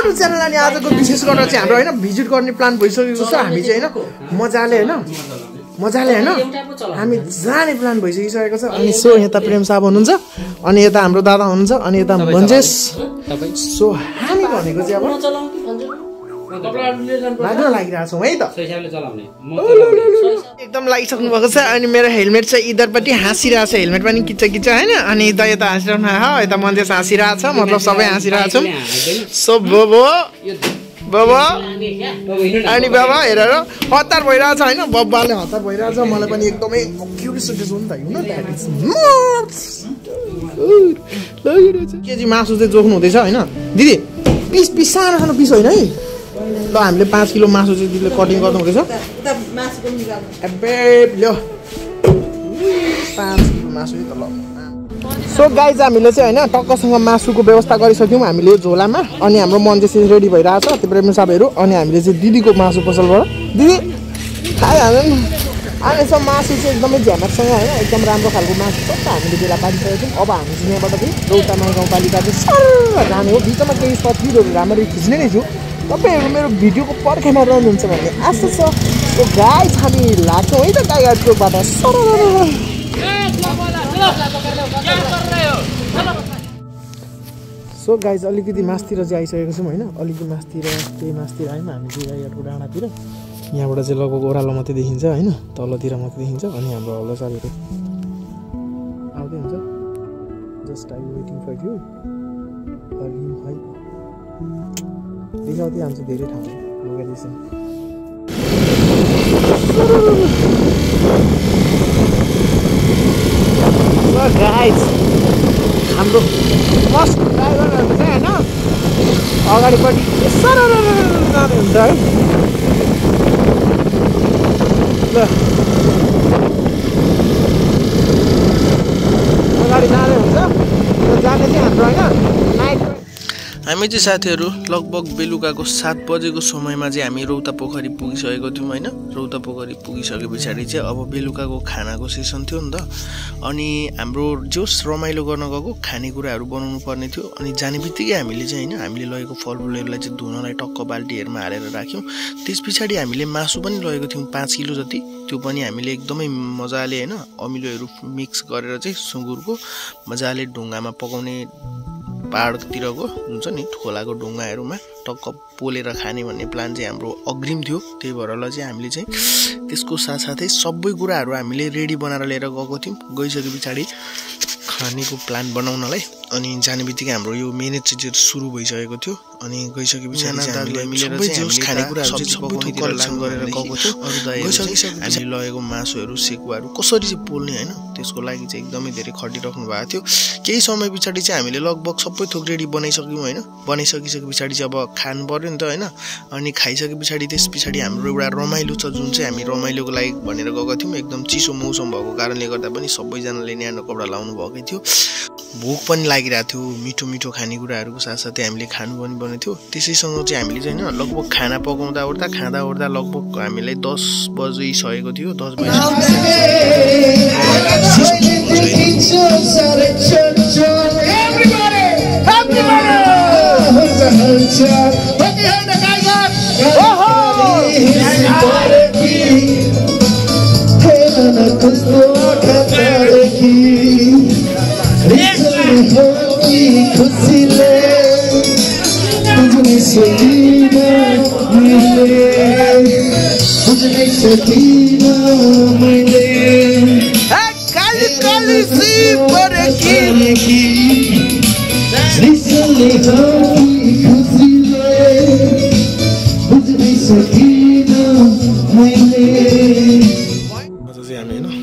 हाम्रो च्यानल अनि आजको विशेष गरेर चाहिँ हाम्रो हैन भिजिट गर्ने प्लान भइसकेको छ हामी चाहिँ हैन मजाले हैन हामी जाने प्लान भइसकिसकेको छ अनि सो यता प्रेम साहब हुनुहुन्छ अनि यता हाम्रो दादा हुनुहुन्छ अनि यता मन्जेस सो हामी भनेको चाहिँ अब लाग्न लागिरहेको छौँ है त एकदम लागिसक्नु भएको छ अनि मेरो हेलमेट चाहिँ इधरपट्टि हाँसिरहेको छ हेलमेट पनि किच्च किच्च होइन अनि यता हाँसिरहनु यता मन्जेस हाँसिरहेको छ मतलब सबै हाँसिरहेको छौँ सो बाबा अनि बाबा हेरेर हतार भइरहेछ होइन बब्बाले हतार भइरहेछ मलाई पनि एकदमै क्युरियोसिटी छ नि त केजी मासु चाहिँ जोख्नु हुँदैछ होइन दिदी पिस पिस सानो सानो पिस होइन है ल हामीले 5 किलो मासु चाहिँ दिदीले कटिङ गर्नु हुँदैछ लो 5 किलो मासु त ल सो गाइज हामीले चाहिँ होइन टक्कसँग मासुको व्यवस्था गरिसक्यौँ हामीले झोलामा अनि हाम्रो मन चाहिँ रेडी भइरहेछ त्यो प्रेम साहबहरू अनि हामीले चाहिँ दिदीको मासु पसलबाट दिदी खाइहाल्नु नि अनि यसो मासु चाहिँ एकदमै झ्यामकसँग होइन एकदम राम्रो खालको मासु छ हामीले बेला पारिसकेको छौँ अब हामी चाहिँ यहाँबाट चाहिँ रौतामा गाउँपालिका चाहिँ सर जाने हो बिचमा केही तस्बिरहरू राम्ररी खिच्ने नै छु तपाईँहरू मेरो भिडियोको पर्खाइमा रहनुहुन्छ भन्ने आशा छ सो गाइज हामी लाग्छौँ है त गाईघाटकोबाट सर सो गाइज अलिकति मासतिर चाहिँ आइसकेको छौँ होइन अलिकति मासतिर त्यही मासतिर आयौँ हामी चाहिँ गाईघाटको डाँडातिर यहाँबाट चाहिँ लगभग ओह्रालो मात्रै देखिन्छ होइन तलतिर मात्रै देखिन्छ अनि हाम्रो हल्लाचारीहरू आउँदै हुन्छ just I waiting for you है देखाउँदै हाल्छ धेरै ठाउँ लोकेसन गाइज हाम्रो फर्स्ट ड्राइभरहरू चाहिँ होइन अगाडिपट्टि सर जाँदै हुन्छ है ल अगाडि जाँदै हुन्छ जाने चाहिँ हाम्रो होइन नाइट हामी चाहिँ साथीहरू लगभग बेलुकाको 7 बजेको समयमा चाहिँ हामी रौता पोखरी पुगिसकेको थियौँ होइन रौता पोखरी पुगिसके पछाडि चाहिँ अब बेलुकाको खानाको सेसन थियो नि त अनि हाम्रो जोस रमाइलो गर्न गएको खानेकुराहरू बनाउनु पर्ने थियो अनि जाने बित्तिकै हामीले चाहिँ होइन हामीले लगेको फलफुलहरूलाई चाहिँ धुनलाई टक्क बाल्टीहरूमा हालेर राख्यौँ त्यस पछाडि हामीले मासु पनि लगेको थियौँ 5 किलो जति त्यो पनि हामीले एकदमै मजाले होइन अमिलोहरू मिक्स गरेर चाहिँ सुँगुरको मजाले ढुङ्गामा पकाउने पहाडतिरको हुन्छ नि खोलाको ढुङ्गाहरूमा टक्क पोलेर खाने भन्ने प्लान चाहिँ हाम्रो अग्रिम थियो त्यही भएर चाहिँ हामीले चाहिँ त्यसको साथसाथै सबै कुराहरू हामीले रेडी बनाएर लिएर गएको थियौँ गइसके पछाडि खानेको प्लान बनाउनलाई अनि जाने बित्तिकै हाम्रो यो मेहनत चाहिँ सुरु भइसकेको थियो अनि गइसके पछाडि हामीले खानेकुराहरू कलेक्सन गरेर गएको थियो अरू हामीले लगेको मासुहरू सेकुवाहरू कसरी चाहिँ पोल्ने होइन त्यसको लागि चाहिँ एकदमै धेरै खटिराख्नु भएको थियो केही समय पछाडि चाहिँ हामीले लगभग सबै थोक रेडी बनाइसक्यौँ होइन बनाइसकिसके पछाडि चाहिँ अब खानु पर्यो नि त होइन अनि खाइसके पछाडि त्यस पछाडि हाम्रो एउटा रमाइलो छ जुन चाहिँ हामी रमाइलोको लागि भनेर गएको थियौँ एकदम चिसो मौसम भएको कारणले गर्दा पनि सबैजनाले न्यानो कपडा लाउनु भएकै थियो भोक पनि लागिरहेको थियो मिठो मिठो खानेकुराहरूको साथसाथै हामीले खानु पनि पर्ने थियो त्यसैसँग चाहिँ हामीले चाहिँ होइन लगभग खाना पकाउँदा ओर्दा खाँदा ओर्दा लगभग हामीलाई 10 बजिसकेको थियो 10 बजी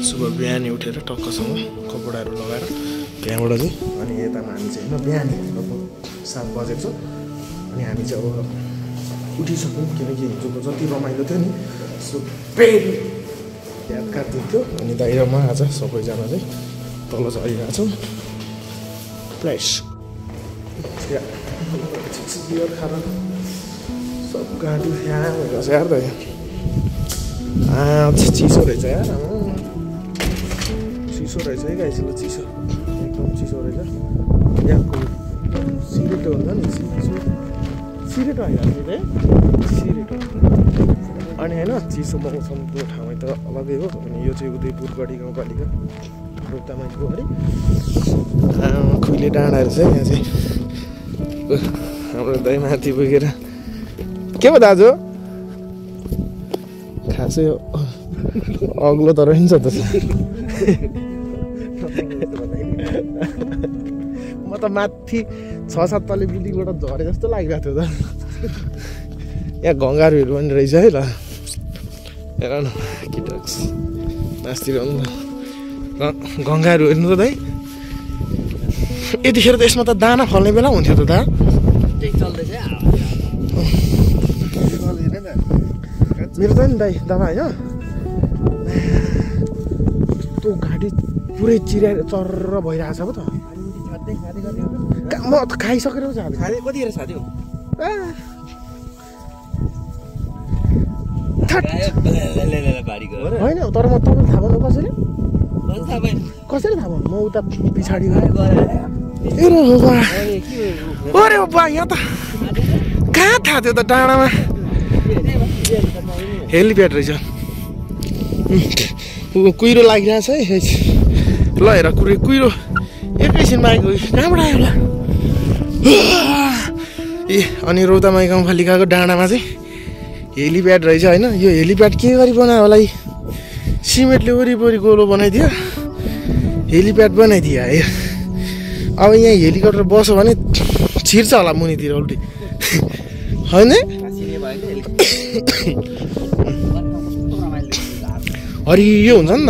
सुबह बिहानै उठेर टक्कसँग कपडाहरू लगाएर त्यहाँबाट चाहिँ अनि यतामा हामी चाहिँ होइन बिहानै लगभग 7 बजेको छ अनि हामी चाहिँ अब उठिसक्यौँ किनकि हिजोको जति रमाइलो थियो नि पेट यादगार थियो अनि दाइरमा आज सबैजना चाहिँ तल झरिरहेको छौँ प्लेस बियर खाएर सब गाडी यहाँ भइरहेछ यार त चिसो रहेछ यार चिसो रहेछ है गाइस चिसो एकदम चिसो रहेछ यहाँको सिलेटो हुन्छ नि चिसो सिरेटो होइन सिरेटो अनि होइन चिसो मौसम त्यो ठाउँमा त अलग्गै हो अनि यो चाहिँ उदयपुर गढी गाउँपालिका रौतामाईको अरे खुइले डाँडाहरू छ यहाँ चाहिँ हाम्रो दाइ माथि पुगेर के भयो दाजु खासै अग्लो त रहन्छ त म त माथि 6-7 तले बिल्डिङबाट झरे जस्तो लागिरहेको थियो त यहाँ घङ्गारुहरू पनि रहेछ है ल हेर न किटक्स मासतिर घङ्गाहरू हेर्नु त दाइ यतिखेर त यसमा त दाना फल्ने बेला हुन्थ्यो त दा मेरो त नि दाइ दादा होइन त्यो घाँटी पुरै चिराएर चर्र भइरहेको छ पो त म त खाइसकेर कतिखेर साथी होइन तर म तपाईँले थाहा भन्नु कसरी थाहा भन्नु म उता पछाडि गएँ अरे बा यहाँ त कहाँ थाहा थियो त डाँडामा हेलिप्याड रहेछ कुहिरो लागिरहेछ है ल हेर कुहिरो एकैछिनमा आएको कहाँबाट आयो होला ए अनि रौतामाई गाउँपालिकाको डाँडामा चाहिँ हेलिप्याड रहेछ होइन यो हेलिप्याड के गरी बनायो होला सिमेन्टले वरिपरि गोलो बनाइदियो हेलिप्याड बनाइदियो है अब यहाँ हेलिकप्टर बस्यो भने छिर्छ होला मुनितिर उल्टी होइन हरियो हुन्छ नि त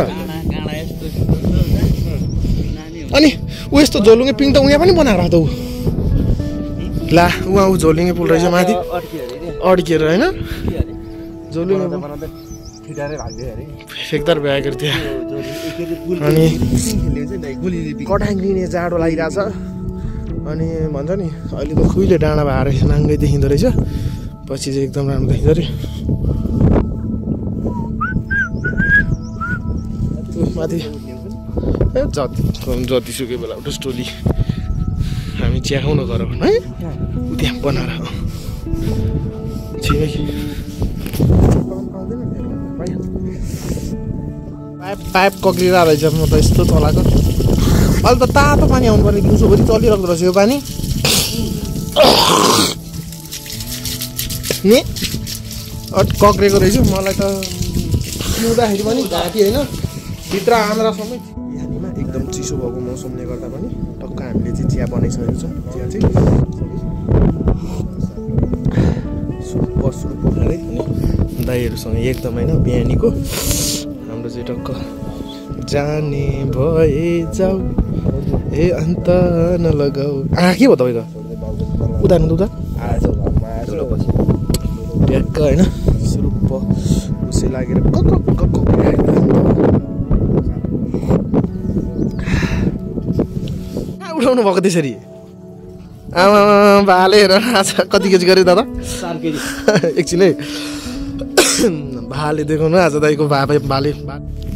अनि ऊ यस्तो झोलुङ्गे पिङ त उहाँ पनि बनाएर त ऊ ला उहाँ ऊ झोलुङ्गे पुल रहेछ माथि अड्किएर होइन झोलुङ्गे फेक्दार भ्याएको थियो अनि कटाङ लिने जाडो लागिरहेछ अनि भन्छ नि अहिले त खुइले डाँडा भएर नाङ्गै देखिँदो रहेछ पछि चाहिँ एकदम राम्रो देखिँदो रहेछ माथि ए जतिसुकै बेला एउटा स्टोली हामी चिया खाउन गरौँ है त्यहाँ बनाएर पाइप कक्रिरहेको रहेछ म त यस्तो चलाएको अहिले त तातो पानी आउनु पर्ने दिउँसोभरि चलिरहेको रहेछ यो पानी नि कक्रेको रहेछ मलाई त पिउँदाखेरि पनि घाँटी होइन भित्र आन्द्रा समेत यहाँनिर एकदम चिसो भएको मौसमले गर्दा पनि टक्क हामीले चाहिँ चिया बनाइसकेको छौँ चिया चाहिँ सुरुप खाँदै दाइहरूसँग एकदम होइन बिहानीको हाम्रो चाहिँ टक्क जाने भए जाऊ ए अन्त नलगाऊ के भयो तपाईँको उदाहरण उता ट्याक्क होइन सुरुप उसै लागेर उठाउनु भएको त्यसरी आमा भालेर आज कति केजी गऱ्यो दादा 4 केजी एकछिन है भाले देखाउनु आज दाइको भाले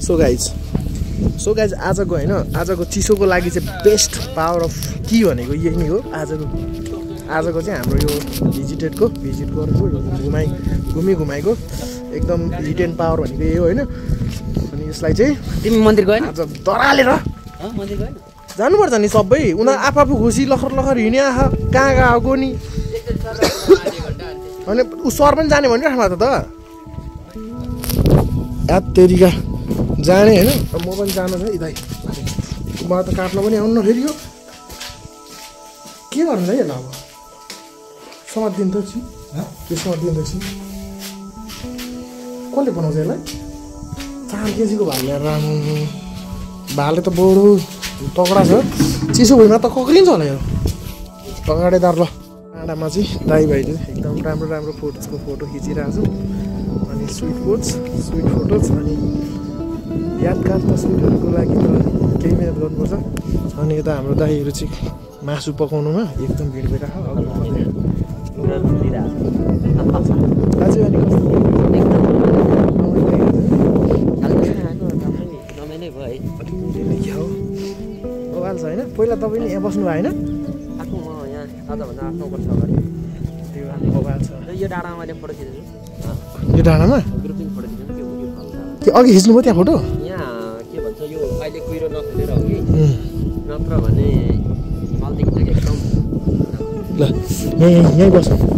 सो गाइज आजको होइन आजको चिसोको लागि चाहिँ बेस्ट पावर अफ की भनेको यही नै हो आजको चाहिँ हाम्रो यो भिजिट गरेको घुमाइको एकदम हिट एन्ड पावर भनेको यही हो होइन अनि यसलाई चाहिँ तिमी मन्दिर गएन आज दरालेर मन्दिर गएन जानुपर्छ नि सबै उनीहरू आफू खुसी लखर हिँड्यो कहाँ गएको नि अनि ऊ सर पनि जाने भनिरहेको त याद तेरिका जाने होइन म पनि जानु छ है दाइ मलाई त काट्न पनि आउनु फेरि यो के गर्नु है अब समातिदिनु त छि के समातिदिनु त छि कसले बनाउँछ यसलाई 4 केजीको भाले ल्याएर भाले त बडो तगडा छ चिसो भुइँमा त कक्रिन्छ होला यो अगाडिदार ल डाँडामा चाहिँ दाइ भाइले एकदम राम्रो फोटो खिचिरहेको छु अनि स्विट फोटोज अनि यादगार तस्विरहरूको लागि त केही मिहिनेत गर्नुपर्छ अनि यता हाम्रो दाइहरू चाहिँ मासु पकाउनुमा एकदम भिड भइरहेको दाजु अनि छ होइन पहिला तपाईँ नि यहाँ बस्नु भयो होइन यो डाँडामा मैले फोटो खिचेको यो डाँडामा ग्रुपिङ फोटो खिचेको त्यो यो फल त्यो अघि खिच्नुभयो त्यहाँ फोटो यहाँ के भन्छ यो अहिले कुहिरो नखोलेर हो कि नत्र भने हिमालदेखि त एकदम ल यहीँ बस्नु